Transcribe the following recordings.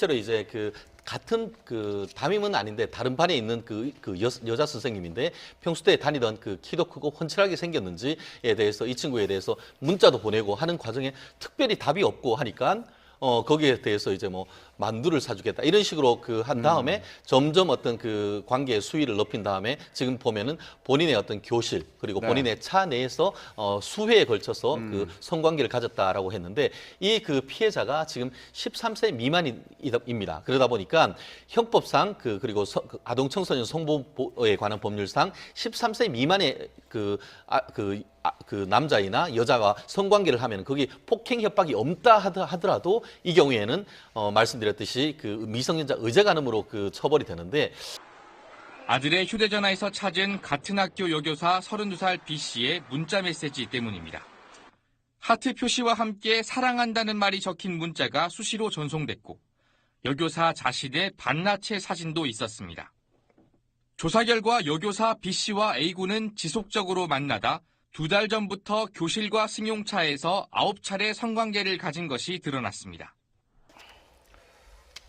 실제로 이제 같은 담임은 아닌데 다른 반에 있는 여자 선생님인데 평소 때 다니던 키도 크고 훤칠하게 생겼는지에 대해서 이 친구에 대해서 문자도 보내고 하는 과정에 특별히 답이 없고 하니까 거기에 대해서 이제 뭐 만두를 사주겠다 이런 식으로 한 다음에 점점 어떤 관계의 수위를 높인 다음에 지금 보면은 본인의 어떤 교실 그리고 네. 본인의 차 내에서 수회에 걸쳐서 성관계를 가졌다라고 했는데 이 피해자가 지금 13세 미만입니다. 그러다 보니까 형법상 그리고 아동 청소년 성보호에 관한 법률상 13세 미만의 남자이나 여자가 성관계를 하면 거기 폭행 협박이 없다 하더라도 이 경우에는 말씀드렸듯이 미성년자 의제간음으로 처벌이 되는데 아들의 휴대전화에서 찾은 같은 학교 여교사 32살 B씨의 문자 메시지 때문입니다. 하트 표시와 함께 사랑한다는 말이 적힌 문자가 수시로 전송됐고 여교사 자신의 반나체 사진도 있었습니다. 조사 결과 여교사 B씨와 A군은 지속적으로 만나다 2달 전부터 교실과 승용차에서 9차례 성관계를 가진 것이 드러났습니다.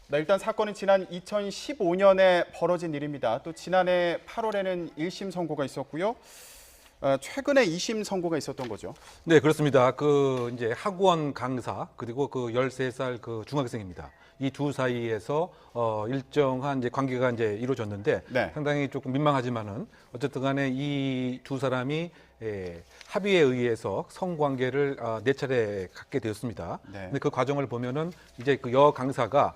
네, 일단 사건은 지난 2015년에 벌어진 일입니다. 또 지난해 8월에는 1심 선고가 있었고요. 최근에 2심 선고가 있었던 거죠. 네, 그렇습니다. 이제 학원 강사 그리고 13살 중학생입니다. 이 두 사이에서 일정한 이제 관계가 이제 이루어졌는데 네. 상당히 조금 민망하지만은 어쨌든 간에 이 두 사람이 합의에 의해서 성관계를 4차례 갖게 되었습니다. 네. 근데 그 과정을 보면은 이제 여 강사가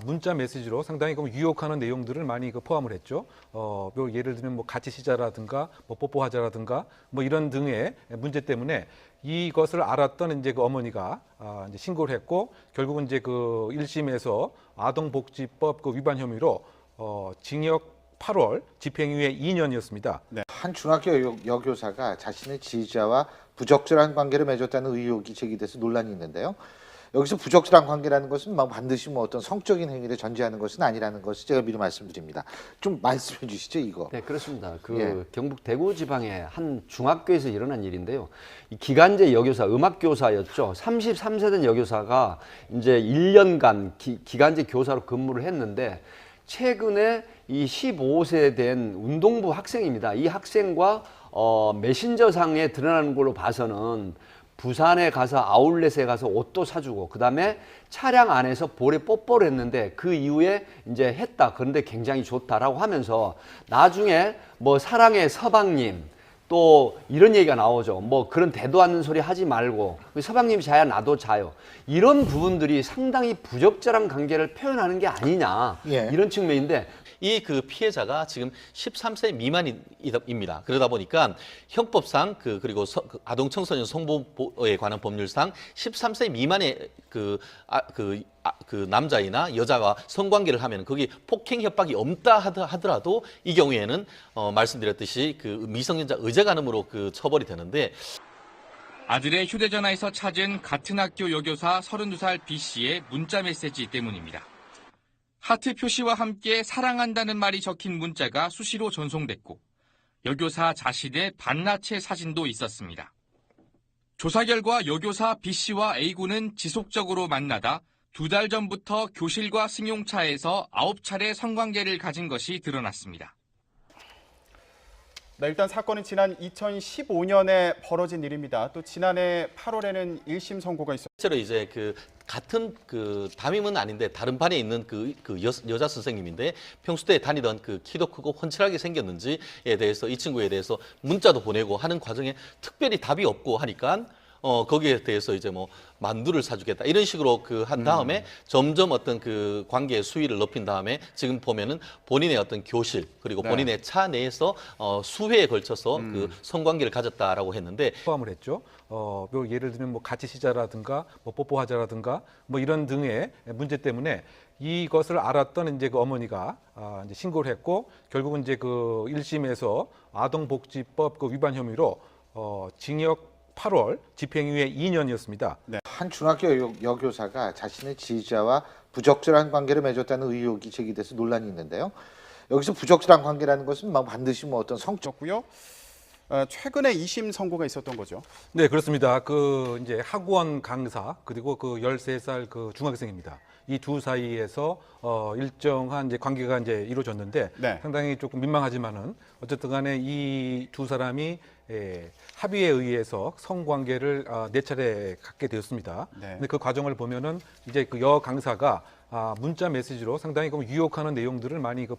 문자 메시지로 상당히 유혹하는 내용들을 많이 포함을 했죠. 뭐 예를 들면 뭐 같이 쉬자라든가 뭐 뽀뽀하자라든가 뭐 이런 등의 문제 때문에 이것을 알았던 이제 어머니가 이제 신고를 했고 결국은 이제 1심에서 아동복지법 위반 혐의로 징역 8월 집행유예 2년이었습니다. 네. 한 중학교 여교사가 자신의 지휘자와 부적절한 관계를 맺었다는 의혹이 제기돼서 논란이 있는데요. 여기서 부적절한 관계라는 것은 반드시 어떤 성적인 행위를 전제하는 것은 아니라는 것을 제가 미리 말씀드립니다. 좀 말씀해 주시죠, 이거. 네, 그렇습니다. 예. 경북 대구 지방의 한 중학교에서 일어난 일인데요. 이 기간제 여교사, 음악교사였죠. 33세 된 여교사가 이제 1년간 기간제 교사로 근무를 했는데 최근에 이 15세 된 운동부 학생입니다. 이 학생과 메신저상에 드러나는 걸로 봐서는 부산에 가서 아울렛에 가서 옷도 사주고 그다음에 차량 안에서 볼에 뽀뽀를 했는데 그 이후에 이제 했다. 그런데 굉장히 좋다라고 하면서 나중에 뭐 사랑의 서방님 또 이런 얘기가 나오죠. 뭐 그런 대도 않는 소리 하지 말고 서방님이 자야 나도 자요. 이런 부분들이 상당히 부적절한 관계를 표현하는 게 아니냐. 예. 이런 측면인데 이 피해자가 지금 13세 미만입니다. 그러다 보니까 형법상 그리고 아동 청소년 성보호에 관한 법률상 13세 미만의 남자이나 여자가 성관계를 하면 거기 폭행 협박이 없다 하더라도 이 경우에는 말씀드렸듯이 미성년자 의제간음으로 처벌이 되는데 아들의 휴대전화에서 찾은 같은 학교 여교사 32살 B씨의 문자 메시지 때문입니다. 하트 표시와 함께 사랑한다는 말이 적힌 문자가 수시로 전송됐고 여교사 자신의 반나체 사진도 있었습니다. 조사 결과 여교사 B씨와 A군은 지속적으로 만나다 2달 전부터 교실과 승용차에서 9차례 성관계를 가진 것이 드러났습니다. 네, 일단 사건은 지난 2015년에 벌어진 일입니다. 또 지난해 8월에는 1심 선고가 있었죠. 실제로 이제 같은 담임은 아닌데 다른 반에 있는 여자 선생님인데 평소 때 다니던 키도 크고 훤칠하게 생겼는지에 대해서 이 친구에 대해서 문자도 보내고 하는 과정에 특별히 답이 없고 하니까 거기에 대해서 이제 뭐 만두를 사주겠다 이런 식으로 한 다음에 점점 어떤 관계의 수위를 높인 다음에 지금 보면은 본인의 어떤 교실 그리고 네. 본인의 차 내에서 수회에 걸쳐서 성관계를 가졌다라고 했는데 포함을 했죠. 뭐 예를 들면 뭐 같이 쉬자라든가 뭐 뽀뽀하자라든가 뭐 이런 등의 문제 때문에 이것을 알았던 이제 어머니가 이제 신고를 했고 결국은 이제 1심에서 아동복지법 위반 혐의로 징역 8월 집행유예 2년이었습니다. 네. 한 중학교 여교사가 자신의 지휘자와 부적절한 관계를 맺었다는 의혹이 제기돼서 논란이 있는데요. 여기서 부적절한 관계라는 것은 반드시 어떤 성적 고요. 최근에 2심 선고가 있었던 거죠. 네, 그렇습니다. 그 이제 학원 강사 그리고 그 13살 그 중학생입니다. 이 두 사이에서 일정한 이제 관계가 이제 이루어졌는데 네. 상당히 조금 민망하지만은 어쨌든 간에 이 두 사람이 합의에 의해서 성관계를 4차례 갖게 되었습니다. 네. 근데 그 과정을 보면은 이제 그 여 강사가 문자 메시지로 상당히 그 유혹하는 내용들을 많이 그